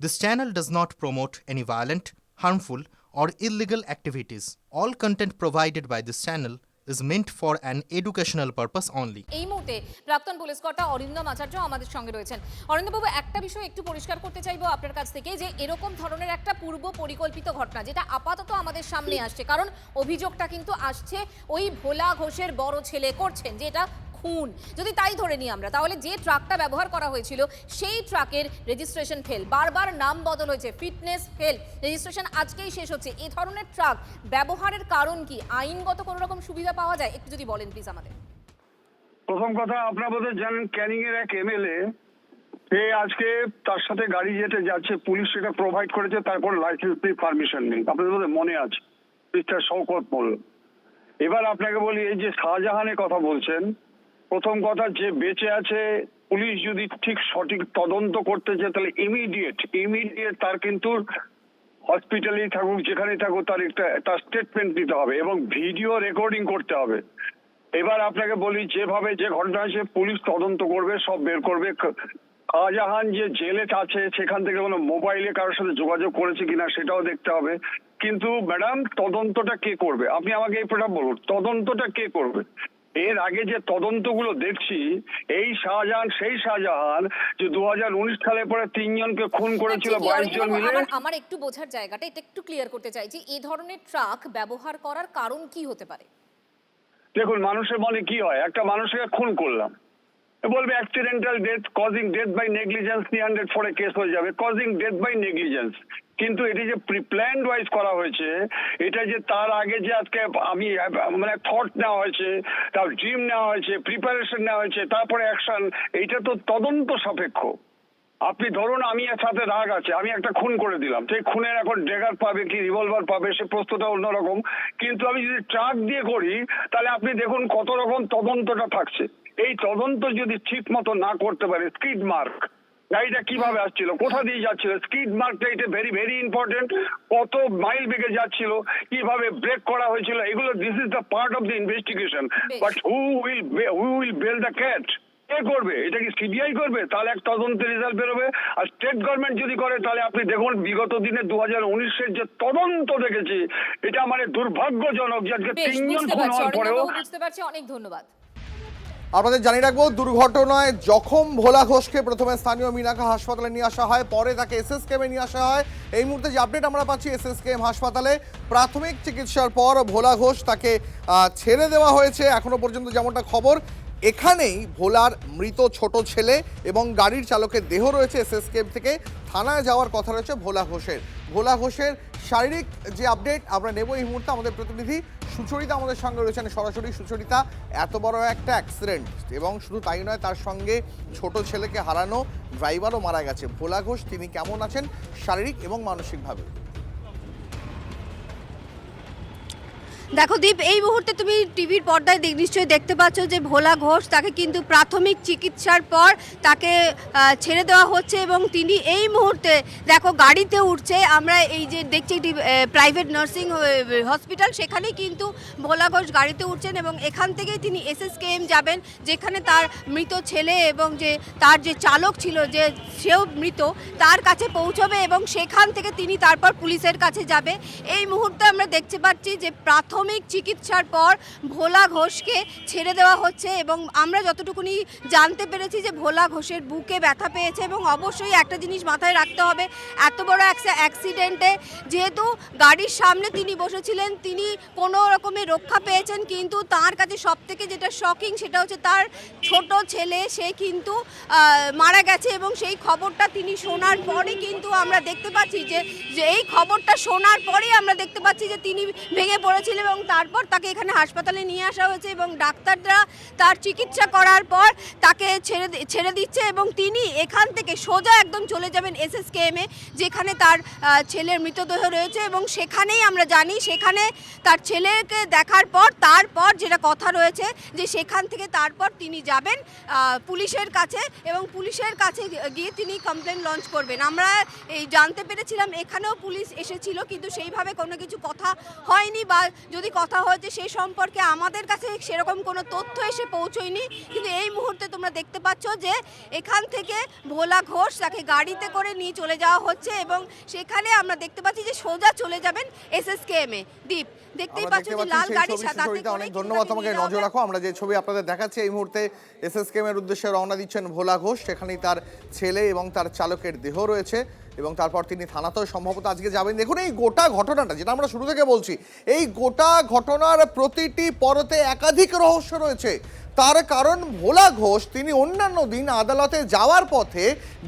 This channel does not promote any violent, harmful, or illegal activities. All content provided by this channel is meant for an educational purpose only. এই মুহূর্তে প্রাক্তন police কর্তা অরিন্দম আচার্য আমাদের সঙ্গে রয়েছেন। অরিন্দমবাবু, একটা বিষয় একটু পরিষ্কার করতে চাইবো আপনার কাছ থেকে, যে এরকম ধরনের একটা পূর্ব পরিকল্পিত ঘটনা যেটা আপাতত আমাদের সামনে আসছে, কারণ অভিযোগটা কিন্তু আসছে ওই ভোলা ঘোষের বড় ছেলে করছেন, যে এটা খুন। যদি তাই ধরে নিই আমরা, তাহলে যে ট্রাকটা ব্যবহার করা হয়েছিল সেই ট্রাকের রেজিস্ট্রেশন ফেল, বারবার নাম বদল হয়েছে, ফিটনেস ফেল, রেজিস্ট্রেশন আজকেই শেষ হচ্ছে। এই ধরনের ট্রাক ব্যবহারের কারণ কি? আইনগত কোনো রকম সুবিধা পাওয়া যায়? একটু যদি বলেন প্লিজ আমাদের। প্রথম কথা, আপনারা বোধহয় জানেন ক্যানিং এর এক এমএলএ সে আজকে তার সাথে গাড়ি যেতে যাচ্ছে, পুলিশ সেটা প্রোভাইড করেছে, তারপর লাইসেন্স দিয়ে পারমিশন নেই। আপনাদের বোধহয় মনে আছে, মিস্টার শওকত মোল্লা। এবার আপনাকে বলি, এই যে শাহজাহানের কথা বলছেন, প্রথম কথা, যে বেঁচে আছে পুলিশ যদি ঠিক সঠিক তদন্ত করতে চায় তাহলে ইমিডিয়েট তার কিন্তু হসপিটালেই থাকুক, যেখানেই থাকুক, তার স্টেটমেন্ট দিতে হবে এবং ভিডিও রেকর্ডিং করতে হবে। এবার আপনাকে বলি, যেভাবে যে ঘটনা হয়েছে পুলিশ তদন্ত করবে, সব বের করবে। শাহজাহান যে জেলে আছে সেখান থেকে কোনো মোবাইলে কারোর সাথে যোগাযোগ করেছে কিনা সেটাও দেখতে হবে। কিন্তু ম্যাডাম, তদন্তটা কে করবে? আপনি আমাকে এই প্রশ্ন বলুন, তদন্তটা কে করবে? এর আগে যে তদন্তগুলো দেখছি, এই শাহজাহান সেই শাহজাহান যে 2019 সালে পরে 3 জনকে খুন করেছিল, 22 জন মিলে। আমার একটু বোঝার জায়গাটা এটা একটু ক্লিয়ার করতে চাইছি, এই ধরনের ট্রাক ব্যবহার করার কারণ কি হতে পারে? দেখুন, মানুষের মনে কি হয়, একটা মানুষকে খুন করলাম, বলবে accidental death, causing death by negligence, 300 ফরে কেস হয়ে যাবে, কজিং ডেথ বাই নেগলিজেন্স। কিন্তু এটি যে প্রিপ্ল্যান্ড ওয়াইজ করা হয়েছে, এটা যে তার আগে যে আজকে আমি মানে থট নেওয়া হয়েছে, তার ড্রিম নেওয়া হয়েছে, প্রিপারেশন নেওয়া হয়েছে, তারপরে অ্যাকশন, এইটা তো তদন্ত সাপেক্ষ। আপনি ধরুন, আমি এর সাথে রাগ আছে, আমি একটা খুন করে দিলাম, সেই খুনের এখন ড্যাগার পাবে কি রিভলভার পাবে সে প্রশ্নটা অন্যরকম। কিন্তু আমি যদি ট্রাক দিয়ে করি, তাহলে আপনি দেখুন কত রকম তদন্তটা থাকছে। এই তদন্ত যদি ঠিক মতো না করতে পারে, স্কিড মার্ক, গাড়িটা কিভাবে আসছিল, কোথা দিয়ে যাচ্ছিল, স্কিড মার্কটা এটা ভেরি ভেরি ইম্পর্টেন্ট। কত মাইল বেগে যাচ্ছিল, কিভাবে ব্রেক করা হয়েছিল, এগুলো this is the part of the investigation. But who will bell the cat? কে করবে? এটা কি সিবিআই করবে? তাহলে এক তদন্তের রেজাল্ট বেরোবে। আর স্টেট গভর্নমেন্ট যদি করে, তাহলে আপনি দেখুন বিগত দিনে 2019-এর যে তদন্ত দেখেছি, এটা মানে দুর্ভাগ্যজনক যে আজকে 3 জন খুন হওয়ার পরেও। বুঝতে পারছি, অনেক ধন্যবাদ। আপনাদের জানিয়ে রাখবো, দুর্ঘটনায় জখম ভোলা ঘোষকে প্রথমে স্থানীয় মিনাখা হাসপাতালে নিয়ে আসা হয়, পরে তাকে এসএসকেএমে নিয়ে আসা হয়। এই মুহূর্তে যে আপডেট আমরা পাচ্ছি, এসএসকেএম হাসপাতালে প্রাথমিক চিকিৎসার পর ভোলা ঘোষ তাকে ছেড়ে দেওয়া হয়েছে। এখনো পর্যন্ত যেমনটা খবর, এখানেই ভোলার মৃত ছোট ছেলে এবং গাড়ির চালকের দেহ রয়েছে। এসএসকেএম থেকে থানায় যাওয়ার কথা রয়েছে ভোলা ঘোষের শারীরিক যে আপডেট আমরা নেব এই মুহূর্তে। আমাদের প্রতিনিধি সুচরিতা আমাদের সঙ্গে রয়েছেন সরাসরি। সুচরিতা, এত বড় একটা অ্যাক্সিডেন্ট এবং শুধু তাই নয়, তার সঙ্গে ছোট ছেলেকে হারানো, ড্রাইভারও মারা গেছে। ভোলা ঘোষ তিনি কেমন আছেন শারীরিক এবং মানসিকভাবে? দেখো দীপ, এই মুহূর্তে তুমি টিভির পর্দায় নিশ্চয়ই দেখতে পাচ্ছ যে ভোলা ঘোষ, তাকে কিন্তু প্রাথমিক চিকিৎসার পর তাকে ছেড়ে দেওয়া হচ্ছে এবং তিনি এই মুহূর্তে দেখো গাড়িতে উঠছে। আমরা এই যে দেখছি একটি প্রাইভেট নার্সিং হসপিটাল, সেখানে কিন্তু ভোলা ঘোষ গাড়িতে উঠছেন এবং এখান থেকেই তিনি এসএসকেএম যাবেন, যেখানে তার মৃত ছেলে এবং যে তার যে চালক ছিল, যে সেও মৃত, তার কাছে পৌঁছবে এবং সেখান থেকে তিনি তারপর পুলিশের কাছে যাবে। এই মুহূর্তে আমরা দেখতে পাচ্ছি যে প্রাথমিক চিকিৎসার পর ভোলা ঘোষকে ছেড়ে দেওয়া হচ্ছে এবং আমরা যতটুকুনি জানতে পেরেছি যে ভোলা ঘোষের বুকে ব্যথা পেয়েছে। এবং অবশ্যই একটা জিনিস মাথায় রাখতে হবে, এত বড় অ্যাক্সিডেন্টে যেহেতু গাড়ির সামনে তিনি বসেছিলেন, তিনি কোনো রকমের রক্ষা পেয়েছেন, কিন্তু তার কাছে সবথেকে যেটা শকিং সেটা হচ্ছে তার ছোট ছেলে, সে কিন্তু মারা গেছে এবং সেই খবরটা তিনি শোনার পরে কিন্তু আমরা দেখতে পাচ্ছি যে এই খবরটা শোনার পরেই আমরা দেখতে পাচ্ছি যে তিনি ভেঙে পড়েছিলেন এবং তারপর তাকে এখানে হাসপাতালে নিয়ে আসা হয়েছে এবং ডাক্তাররা তার চিকিৎসা করার পর তাকে ছেড়ে দিচ্ছে এবং তিনি এখান থেকে সোজা একদম চলে যাবেন এসএসকেএমে, যেখানে তার ছেলের মৃতদেহ রয়েছে এবং সেখানেই আমরা জানি, সেখানে তার ছেলেকে দেখার পর তারপর যেটা কথা রয়েছে যে সেখান থেকে তারপর তিনি যাবেন পুলিশের কাছে এবং পুলিশের কাছে গিয়ে তিনি কমপ্লেন লঞ্চ করবেন। আমরা এই জানতে পেরেছিলাম এখানেও পুলিশ এসেছিল, কিন্তু সেইভাবে কোনো কিছু কথা হয়নি, বা যদি কথা হয়েছে সেই সম্পর্কে আমাদের কাছে সেরকম কোনো তথ্য এসে পৌঁছয়নি। কিন্তু এই মুহূর্তে তোমরা দেখতে পাচ্ছ যে এখান থেকে ভোলা ঘোষ তাকে গাড়িতে করে নিয়ে চলে যাওয়া হচ্ছে এবং সেখানে আমরা দেখতে পাচ্ছি যে সোজা চলে যাবেন SSKM এ। দীপ, দেখতেই পাচ্ছ যে লাল গাড়ি সাথে অনেক ধন্যবাদ তোমাকে। নজর রাখো, আমরা যে ছবি আপনাদের দেখাচ্ছি এই মুহূর্তে SSKM এর উদ্দেশ্যে রওনা দিচ্ছেন ভোলা ঘোষ। সেখানেই তার ছেলে এবং তার চালকের দেহ রয়েছে এবং তারপর তিনি থানাতেও সম্ভবত আজকে যাবেন। দেখুন এই গোটা ঘটনাটা যেটা আমরা শুরু থেকে বলছি, এই গোটা ঘটনার প্রতিটি পরতে একাধিক রহস্য রয়েছে। তার কারণ ভোলা ঘোষ তিনি অন্যান্য দিন আদালতে যাওয়ার পথে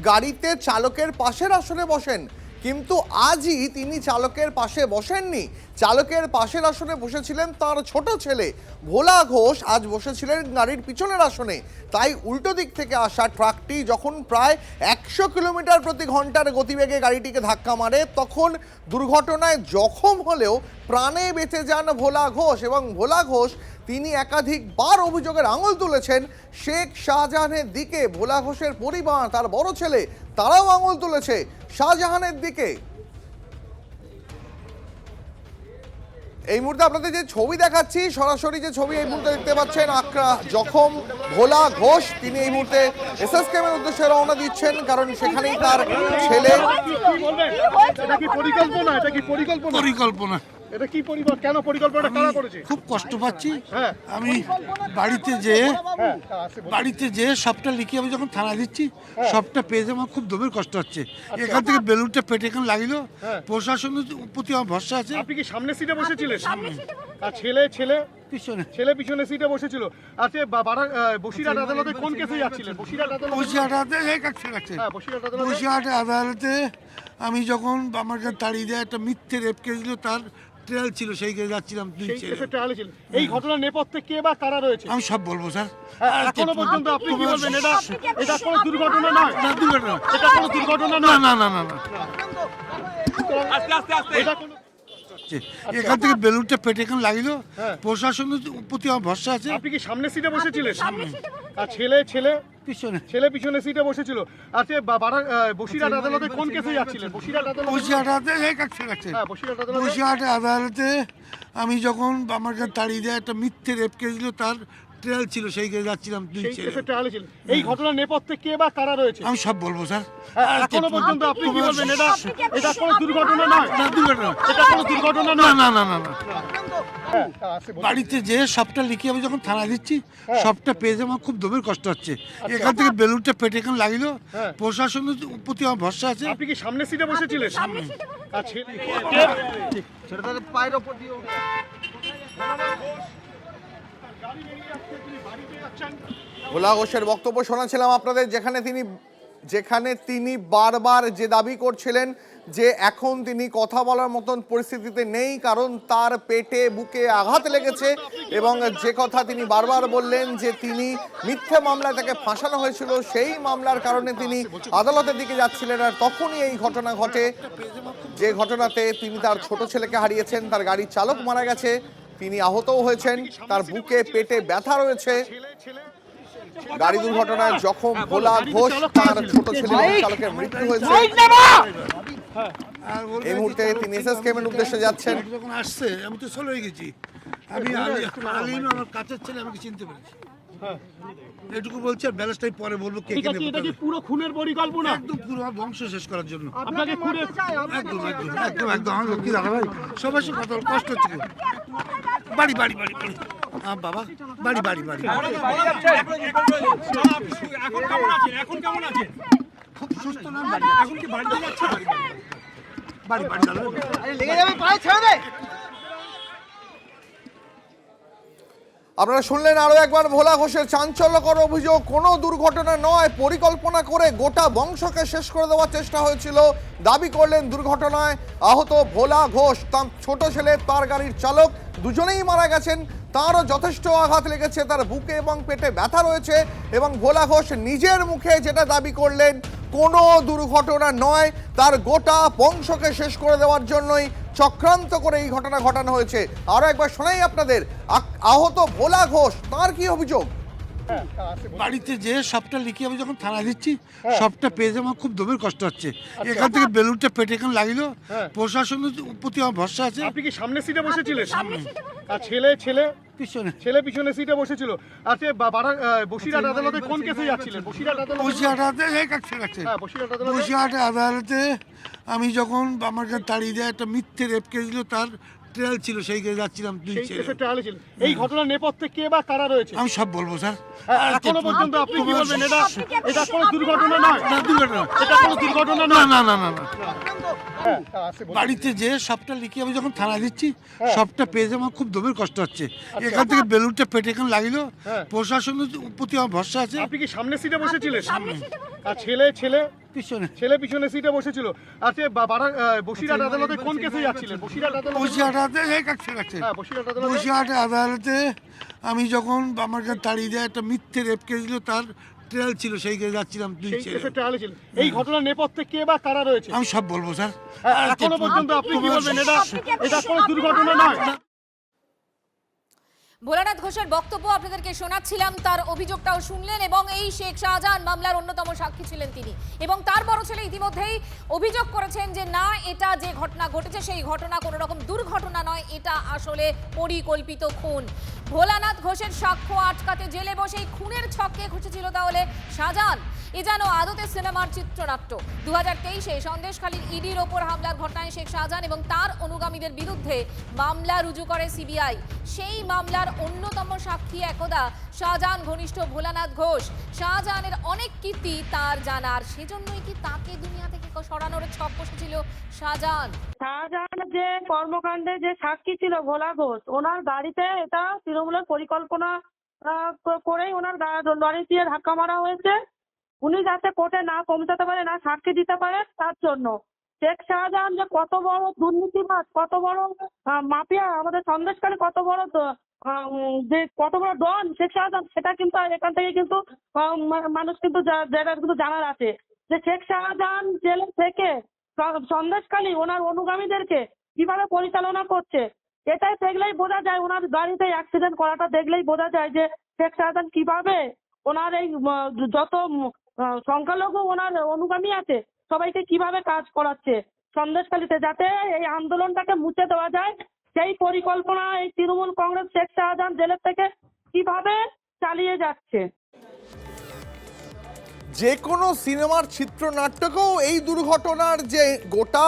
গাড়িতে চালকের পাশের আসনে বসেন, কিন্তু আজই তিনি চালকের পাশে বসেননি। চালকের পাশের আসনে বসেছিলেন তার ছোট ছেলে ভোলা ঘোষ, আজ বসেছিলেন গাড়ির পিছনের আসনে। তাই উল্টো দিক থেকে আসা ট্রাকটি যখন প্রায় 100 কিলোমিটার প্রতি ঘন্টার গতিবেগে গাড়িটিকে ধাক্কা মারে, তখন দুর্ঘটনায় জখম হলেও প্রাণে বেঁচে যান ভোলা ঘোষ। এবং ভোলা ঘোষ তিনি একাধিকবার অভিযোগের আঙুল তুলেছেন শেখ শাহজাহানের দিকে। ভোলা ঘোষের পরিবার, তার বড় ছেলে, তারাও আঙুল তুলেছে শাহজাহানের দিকে। এই মুহূর্তে আপনাদের যে ছবি দেখাচ্ছি, সরাসরি যে ছবি এই মুহূর্তে দেখতে পাচ্ছেন, জখম ভোলা ঘোষ তিনি এই মুহূর্তে SSKM এর উদ্দেশ্যে রওনা দিচ্ছেন, কারণ সেখানেই তার ছেলে। এটা কি পরিকল্পনা? এটা কি পরিকল্পনা? এটা কি পরিবার? কেন পরিকল্পনাটা কারা করেছে? খুব কষ্ট পাচ্ছি। হ্যাঁ। আমি বাড়িতে যেয়ে সবটা লিখে আমি যখন থানা দিচ্ছি, সবটা পেয়ে আমার খুব দমের কষ্ট হচ্ছে। এখান থেকে বেলুনটা পেটে এখানে লাগিল। প্রশাসনের প্রতি আমার ভরসা আছে। আপনি কি সামনের সিটে বসেছিলেন? আর ছেলে পিছনে সিটে বসেছিল। আচ্ছা, বসিরহাট আদালতে কোন কেসে যাচ্ছিলেন? বসিরহাট আদালতে আমি যখন আমার কাছে তাড়িয়ে দেয় একটা মিথ্যে রেপ কেস ছিল, তার ট্রায়াল ছিল, সেই কেসে যাচ্ছিলাম। এই ঘটনার নেপথ্যে কে বা কারা রয়েছে আমি সব বলবো স্যার। এখনো পর্যন্ত আপনি কি বলবেন? এটা কোনো দুর্ঘটনা নয়? না, দুর্ঘটনা। এটা কোনো দুর্ঘটনা না, নয়? না, না, না, না। এটা কোনো এখান থেকে বেলুনটা পেটে এখানে লাগিল। প্রশাসনের প্রতি আমার ভরসা আছে। আপনি কি সামনের সিটে বসেছিলেন? আর ছেলে পিছনে সিটে বসেছিল। আচ্ছা, বসিরহাট আদালতে কোন কেসে যাচ্ছিলেন? বসিরহাট আদালতে আমি যখন আমার কাছে তাড়িয়ে দেয় একটা মিথ্যে রেপ কেস ছিল, তার ট্রায়াল ছিল, সেই কেসে যাচ্ছিলাম। এই ঘটনার নেপথ্যে কে বা কারা রয়েছে আমি সব বলবো স্যার। এখনো পর্যন্ত আপনি কি বলবেন? এটা কোনো দুর্ঘটনা নয়? না, দুর্ঘটনা। এটা কোনো দুর্ঘটনা না, নয়? না, না, না, না। বাড়িতে যেয়ে সবটা লিখে আমি যখন থানা দিচ্ছি, সবটা পেয়ে আমার খুব দমের কষ্ট হচ্ছে। এখান থেকে বেলুনটা পেটে এখানে লাগিল। প্রশাসনের প্রতি আমার ভরসা আছে। আপনি কি সামনের সিটে বসেছিলেন? আর পায়ের ওপর দিয়ে ভোলা ঘোষের বক্তব্য শোনাছিলাম আপনাদের, যেখানে তিনি বারবার যে দাবি করছিলেন যে এখন তিনি কথা বলার মতন পরিস্থিতিতে নেই, কারণ তার পেটে বুকে আঘাত লেগেছে। এবং যে কথা তিনি বারবার বললেন যে তিনি মিথ্যে মামলায় তাকে ফাঁসানো হয়েছিল, সেই মামলার কারণে তিনি আদালতের দিকে যাচ্ছিলেন। আর তখনই এই ঘটনা ঘটে, যে ঘটনাতে তিনি তার ছোট ছেলেকে হারিয়েছেন, তার গাড়ির চালক মারা গেছে, তিনি আহতও হয়েছেন, তার বুকে পেটে ব্যথা রয়েছে। গাড়ি দুর্ঘটনায় জখম ভোলা ঘোষ, তার ছোট ছেলে এবং চালকের মৃত্যু হয়েছে। এই মুহূর্তে তিনি SSKM এর উদ্দেশ্যে যাচ্ছেন। যখন আসছে আমি তো চলে গেছি। আমি আলিম আমার কাছের ছেলে, আমাকে চিনতে পেরেছি। এটুকু বলছি, আর ব্যালেন্সটাই পরে বলবো। এটা কি পুরো খুনের পরিকল্পনা? একদম পুরো আমার বংশ শেষ করার জন্য। আপনাকে একদম আমার লক্ষ্মী দাদা ভাই, সবার সাথে কথা বলে কষ্ট হচ্ছে। বাড়ি বাবা, বাড়ি এখন কেমন আছে? খুব সুস্থ না। এখন কি বাড়িতে যাচ্ছে? বাড়ি দাদা লেগে যাবে, পায়ে ছেড়ে দে। আপনারা শুনলেন আরো একবার ভোলা ঘোষের চাঞ্চল্যকর অভিযোগ। কোনো দুর্ঘটনা নয়, পরিকল্পনা করে গোটা বংশকে শেষ করে দেওয়ার চেষ্টা হয়েছিল, দাবি করলেন। দুর্ঘটনায় আহত ভোলা ঘোষ, তার ছোট ছেলে, তার গাড়ির চালক, দুজনেই মারা গেছেন। তারও যথেষ্ট আঘাত লেগেছে, তার বুকে এবং পেটে ব্যথা রয়েছে। এবং ভোলা ঘোষ নিজের মুখে যেটা দাবি করলেন, কোনো দুর্ঘটনা নয়, তার গোটা বংশকে শেষ করে দেওয়ার জন্যই চক্রান্ত করে এই ঘটনা ঘটানো হয়েছে। আরো একবার শোনাই আপনাদের, আহত ভোলা ঘোষ, তার কি অভিযোগ। হ্যাঁ আছে, বলুন। বাড়িতে যে সবটা লিখে আমি যখন থানা দিচ্ছি সবটা পেয়ে আমার খুব দমের কষ্ট হচ্ছে। এখান থেকে বেলুনটা পেটে কেন লাগিল, হ্যাঁ। প্রশাসনের প্রতি আমার ভরসা আছে। আপনি কি সামনের সিটে বসেছিলেন? আর ছেলে পিছনে পিছনে সিটে বসেছিল। আচ্ছা বসিরহাট আদালতে কোন কেসে যাচ্ছিলেন? বসিরহাট আদালতে হ্যাঁ, বসিরহাট আদালতে বসিরহাট আদালতে আমি যখন আমার কাছে তাড়িয়ে দেয় একটা মিথ্যে রেপ কেস ছিল, তার ট্রায়াল ছিল, সেই কেসে যাচ্ছিলাম। দুই সেই ছেলে। কেসে ট্রায়ালে ছিলেন। এই ঘটনার নেপথ্যে কে বা কারা রয়েছে? আমি সব বলবো স্যার। এখনো পর্যন্ত আপনি কি বলবেন? এটা কোনো দুর্ঘটনা নয়। না, দুর্ঘটনা। এটা কোনো দুর্ঘটনা না নয়। না না না না। হ্যাঁ আছে, বলুন। বাড়িতে যে সবটা লিখে আমি যখন থানা দিচ্ছি সবটা পেয়ে আমার খুব দমের কষ্ট হচ্ছে। এখান থেকে বেলুনটা পেটে কেন লাগিল, হ্যাঁ। প্রশাসনের প্রতি আমার ভরসা আছে। আপনি কি সামনের সিটে বসেছিলেন? আর পিছনে পিছনে সিটে বসেছিল। আচ্ছা বসিরহাট আদালতে কোন কেসে যাচ্ছিলেন? বসিরহাট আদালতে বসিরহাট হ্যাঁ, বসিরহাট আদালতে বসিরহাট আদালতে আমি যখন আমার কাছে তাড়িয়ে দেয় একটা মিথ্যে রেপ কেস ছিল, তার ট্রায়াল ছিল, সেই কেসে যাচ্ছিলাম। দুই সেই ছেলে। কেসে ট্রায়ালে ছিলেন। এই ঘটনার নেপথ্যে কে বা কারা রয়েছে? আমি সব বলবো স্যার। এখনো পর্যন্ত আপনি কি বলবেন? এটা কোনো দুর্ঘটনা নয়। ভোলানাথ ঘোষের বক্তব্য আপনাদেরকে শোনাচ্ছিলাম, তার অভিযোগটাও শুনলেন এবং এই শেখ শাহজাহান মামলার অন্যতম সাক্ষী ছিলেন তিনি, এবং তার বড় ছেলে ইতিমধ্যেই অভিযোগ করেছেন যে না, এটা যে ঘটনা ঘটেছে সেই ঘটনা কোনো রকম দুর্ঘটনা নয়, এটা আসলে পরিকল্পিত খুন। ভোলানাথ ঘোষের সাক্ষ্য আটকাতে জেলে বসেই খুনের ছককে ঘুষেছিল তাহলে শাহজাহান। এ যেন আদতে সিনেমার চিত্রনাট্য। 2023-এ সন্দেশখালীর ইডির ওপর হামলার ঘটনায় শেখ শাহজাহান এবং তার অনুগামীদের বিরুদ্ধে মামলা রুজু করে সিবিআই। সেই মামলার অন্যতম সাক্ষী একদা শাহজাহান ঘনিষ্ঠ ভোলানাথ ঘোষ। শাহজাহানের অনেক কীর্তি তার জানার, সেজন্যই কি তাকে দুনিয়া থেকে সরানোর ছক কষেছিল শাহজাহান। শাহজাহানের যে কর্মকাণ্ডে যে সাক্ষী ছিল ভোলা ঘোষ, ওনার গাড়িতে এটা তৃণমূলের পরিকল্পনা করেই ওনার লরি দিয়ে ধাক্কা মারা হয়েছে। উনি যাতে কোর্টে না পৌঁছাতে পারে, না সাক্ষী দিতে পারে, তার জন্য। শেখ শাহজাহান যে কত বড় দুর্নীতিবাজ, কত বড় মাফিয়া, আমাদের সন্দেশকারী কত বড় যে কত বড় ডন শেখ শাহজাহান, সেটা কিন্তু এখান থেকে কিন্তু মানুষ কিন্তু জানার আছে যে শেখ শাহজাহান জেলে থেকে সন্দেশখালী ওনার অনুগামীদেরকে কিভাবে পরিচালনা করছে। এটাই দেখলেই বোঝা যায়, ওনার গাড়িতে অ্যাক্সিডেন্ট করাটা দেখলেই বোঝা যায় যে শেখ শাহজাহান কিভাবে ওনার এই যত সংখ্যালঘু ওনার অনুগামী আছে সবাইকে কিভাবে কাজ করাচ্ছে সন্দেশখালীতে, যাতে এই আন্দোলনটাকে মুছে দেওয়া যায়। সেই পরিকল্পনা এই তৃণমূল কংগ্রেস শেখ শাহজাহান জেলের থেকে কিভাবে চালিয়ে যাচ্ছে। যে কোনো সিনেমার চিত্রনাট্যকেও এই দুর্ঘটনার যে গোটা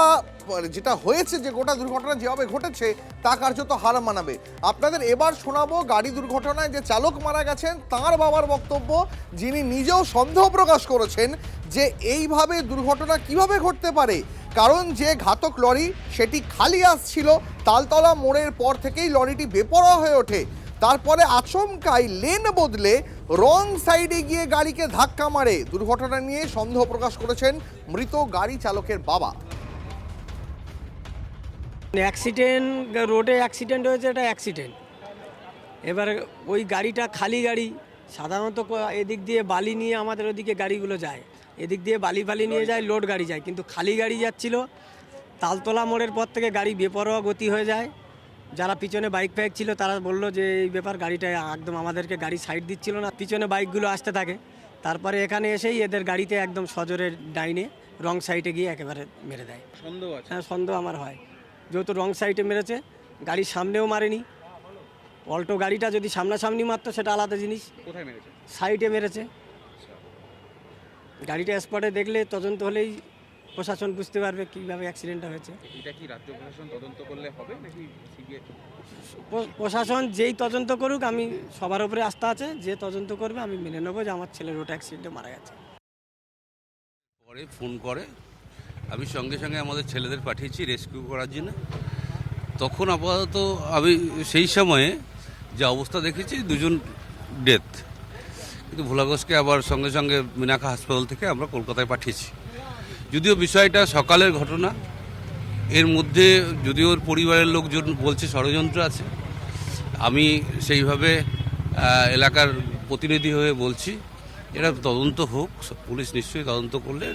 যেটা হয়েছে, যে গোটা দুর্ঘটনা যেভাবে ঘটেছে তা কার্যত হার মানাবে। আপনাদের এবার শোনাবো গাড়ি দুর্ঘটনায় যে চালক মারা গেছেন তাঁর বাবার বক্তব্য, যিনি নিজেও সন্দেহ প্রকাশ করেছেন যে এইভাবে দুর্ঘটনা কিভাবে ঘটতে পারে। কারণ যে ঘাতক লরি সেটি খালি আসছিল, তালতলা মোড়ের পর থেকেই লরিটি বেপরোয়া হয়ে ওঠে। তারপরে আচমকাই লেন বদলে রং সাইডে গিয়ে গাড়িকে ধাক্কা মারে। দুর্ঘটনা নিয়ে সন্দেহ প্রকাশ করেছেন মৃত গাড়ি চালকের বাবা। অ্যাক্সিডেন্ট, রোডে অ্যাক্সিডেন্ট হয়েছে, এটা অ্যাক্সিডেন্ট। এবার ওই গাড়িটা খালি গাড়ি, সাধারণত এদিক দিয়ে বালি নিয়ে আমাদের ওদিকে গাড়িগুলো যায়, এদিক দিয়ে বালি নিয়ে যায়, লোড গাড়ি যায়, কিন্তু খালি গাড়ি যাচ্ছিল। তালতলা মোড়ের পর থেকে গাড়ি বেপরোয়া গতি হয়ে যায়। যারা পিছনে বাইক ফাইক ছিল তারা বললো যে এই ব্যাপার, গাড়িটা একদম আমাদেরকে গাড়ি সাইড দিচ্ছিল না, পিছনে বাইকগুলো আসতে থাকে। তারপরে এখানে এসেই এদের গাড়িতে একদম সজোরের ডাইনে রং সাইডে গিয়ে একেবারে মেরে দেয়। সন্দেহ আছে? হ্যাঁ, সন্দেহ আমার হয়, যেহেতু রং সাইডে মেরেছে, গাড়ির সামনেও মারেনি। অল্টো গাড়িটা যদি সামনাসামনি মারতো সেটা আলাদা জিনিস। কোথায় মেরেছে? সাইডে মেরেছে। গাড়িটা স্পটে দেখলে তদন্ত হলেই প্রশাসন বুঝতে পারবে কিভাবে অ্যাক্সিডেন্টটা হয়েছে। এটা কি রাজ্য প্রশাসন তদন্ত করলে হবে নাকি সিবিআই? প্রশাসন যেই তদন্ত করুক, আমি সবার উপরে আস্থা আছে, যে তদন্ত করবে আমি মেনে নেবো যে আমার ছেলে রোড অ্যাক্সিডেন্টে মারা গেছে। পরে ফোন করে, আমি সঙ্গে সঙ্গে আমাদের ছেলেদের পাঠিয়েছি রেস্কিউ করার জন্য। তখন আপাতত আমি সেই সময়ে যে অবস্থা দেখেছি, দুজন ডেথ, কিন্তু ভোলা ঘোষকে আবার সঙ্গে সঙ্গে মিনাখা হাসপাতাল থেকে আমরা কলকাতায় পাঠিয়েছি। যদিও বিষয়টা সকালের ঘটনা, এর মধ্যে যদিও ওর পরিবারের লোকজন বলছে ষড়যন্ত্র আছে, আমি সেইভাবে এলাকার প্রতিনিধি হয়ে বলছি এটা তদন্ত হোক, পুলিশ নিশ্চয়ই তদন্ত করলে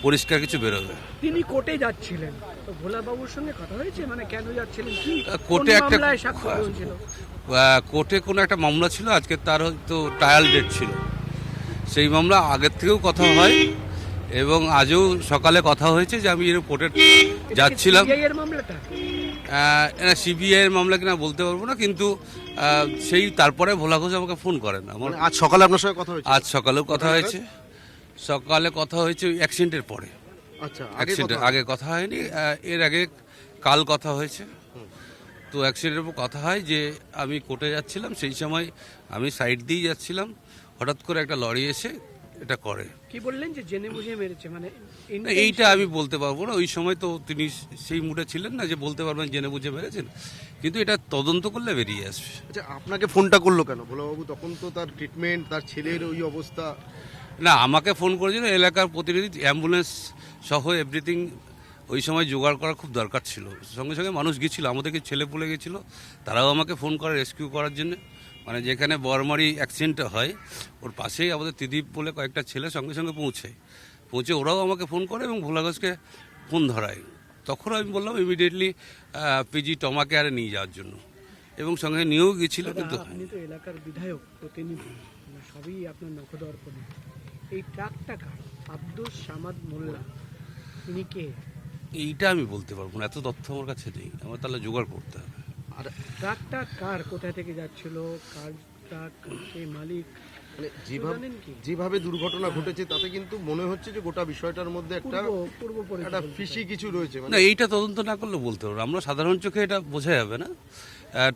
পরিষ্কার কিছু বেরোবে। তিনি কোর্টে যাচ্ছিলেন, তো ভোলা বাবুর সঙ্গে কথা হয়েছে, মানে কেন যাচ্ছিলেন, কি কোর্টে একটা সাক্ষ্য হয়েছিল? কোর্টে কোনো একটা মামলা ছিল, আজকে তার হয়তো ট্রায়াল ডেট ছিল। সেই মামলা আগের থেকেও কথা হয় এবং আজও সকালে কথা হয়েছে যে আমি কোর্টে যাচ্ছিলাম। এর মামলাটা এটা সিবিআই এর মামলা কিনা বলতে পারবো না, কিন্তু সেই তারপরে ভোলা ঘোষ আমাকে ফোন করেন। আমার আজ সকালে আপনার সঙ্গে কথা হয়েছে? আজ সকালেও কথা হয়েছে, সকালে কথা হয়েছে অ্যাক্সিডেন্টের পরে। আচ্ছা, অ্যাক্সিডেন্ট আগে কথা হয়নি, এর আগে কাল কথা হয়েছে। তো অ্যাক্সিডেন্টের পর কথা হয় যে আমি কোর্টে যাচ্ছিলাম, সেই সময় আমি সাইড দিয়ে যাচ্ছিলাম, হঠাৎ করে একটা লরি এসে এটা করে। কি বললেন যে জেনে বুঝে মেরেছে, মানে এইটা আমি বলতে পারবো না, ওই সময় তো তিনি সেই মুডে ছিলেন না যে বলতে পারবেন জেনে বুঝে মেরেছেন, কিন্তু এটা তদন্ত করলে বেরিয়ে আসবে। আচ্ছা, আপনাকে ফোনটা করলো কেন ভোলাবাবু? তখন তো তার ট্রিটমেন্ট, তার ছেলের ওই অবস্থা। না, আমাকে ফোন করেছিল এলাকার প্রতিনিধি, অ্যাম্বুলেন্স সহ এভরিথিং ওই সময় জোগাড় করা খুব দরকার ছিল। সঙ্গে সঙ্গে মানুষ গেছিলো, আমাদেরকে ছেলে পুলে গেছিলো, তারাও আমাকে ফোন করে রেস্কিউ করার জন্য। মানে যেখানে বরমারি অ্যাক্সিডেন্টটা হয় ওর পাশেই আমাদের ত্রিদীপ বলে কয়েকটা ছেলে সঙ্গে সঙ্গে পৌঁছে ওরাও আমাকে ফোন করে এবং ভোলা ঘোষকে ফোন ধরায়। তখন আমি বললাম ইমিডিয়েটলি পিজি টমা কেয়ারে নিয়ে যাওয়ার জন্য, এবং সঙ্গে নিয়েও গেছিল। কিন্তু আপনি তো এলাকার বিধায়ক প্রতিনিধি, সবই আপনার নখদর্পণে। এই ট্রাকটা কার? আব্দুল সামাদ মোল্লা, তিনি কে? এইটা আমি বলতে পারবো না, এত তথ্য আমার কাছে নেই, আমার তাহলে জোগাড় করতে হবে। আর ট্রাকটা কার, কোথা থেকে যাচ্ছিল, কার ট্রাক, কে মালিক? মানে যেভাবে দুর্ঘটনা ঘটেছে তাতে কিন্তু মনে হচ্ছে যে গোটা বিষয়টার মধ্যে একটা ফিশি কিছু রয়েছে। না, এইটা তদন্ত না করলে বলতে পারবো, আমরা সাধারণ চোখে এটা বোঝা যাবে না।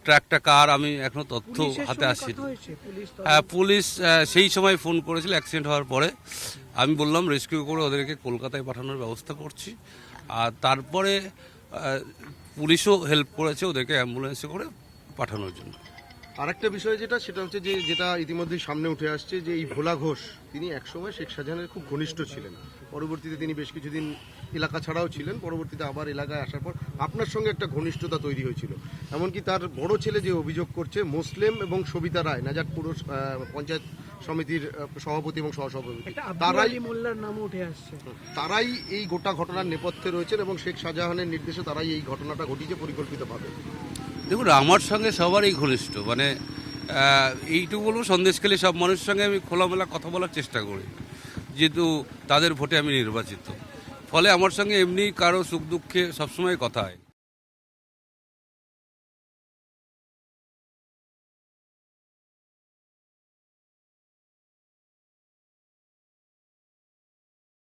ট্রাকটা কার আমি এখনো তথ্য হাতে আসেনি। হ্যাঁ, পুলিশ সেই সময় ফোন করেছিল অ্যাক্সিডেন্ট হওয়ার পরে। আমি বললাম রেস্কিউ করে ওদেরকে কলকাতায় পাঠানোর ব্যবস্থা করছি, আর তারপরে পুলিশও হেল্প করেছে ওদেরকে অ্যাম্বুলেন্সে করে পাঠানোর জন্য। আরেকটা বিষয় সেটা হচ্ছে যে যেটা ইতিমধ্যেই সামনে উঠে আসছে যে এই ভোলা ঘোষ তিনি একসময় শেখ শাহজাহানের খুব ঘনিষ্ঠ ছিলেন। পরবর্তীতে তিনি বেশ কিছুদিন এলাকা ছাড়াও ছিলেন, পরবর্তীতে আবার এলাকায় আসার পর আপনার সঙ্গে একটা ঘনিষ্ঠতা তৈরি হয়েছিল। এমনকি তার বড় ছেলে যে অভিযোগ করছে, মুসলিম এবং সবিতা রায়, নাজার পুর পঞ্চায়েত সমিতির সভাপতি এবং সহসভাপতি, মোল্লার নাম উঠে আসছে, তারাই এই গোটা ঘটনার নেপথ্যে রয়েছেন এবং শেখ শাহজাহানের নির্দেশে তারাই এই ঘটনাটা ঘটিয়েছে পরিকল্পিতভাবে। দেখুন, আমার সঙ্গে সবারই ঘনিষ্ঠ, মানে এইটুকু বলবো, সন্দেশখালী সব মানুষের সঙ্গে আমি খোলামেলা কথা বলার চেষ্টা করি, যেহেতু তাদের ভোটে আমি নির্বাচিত। ফলে আমার সঙ্গে এমনি কারো সুখ দুঃখে সবসময় কথা হয়।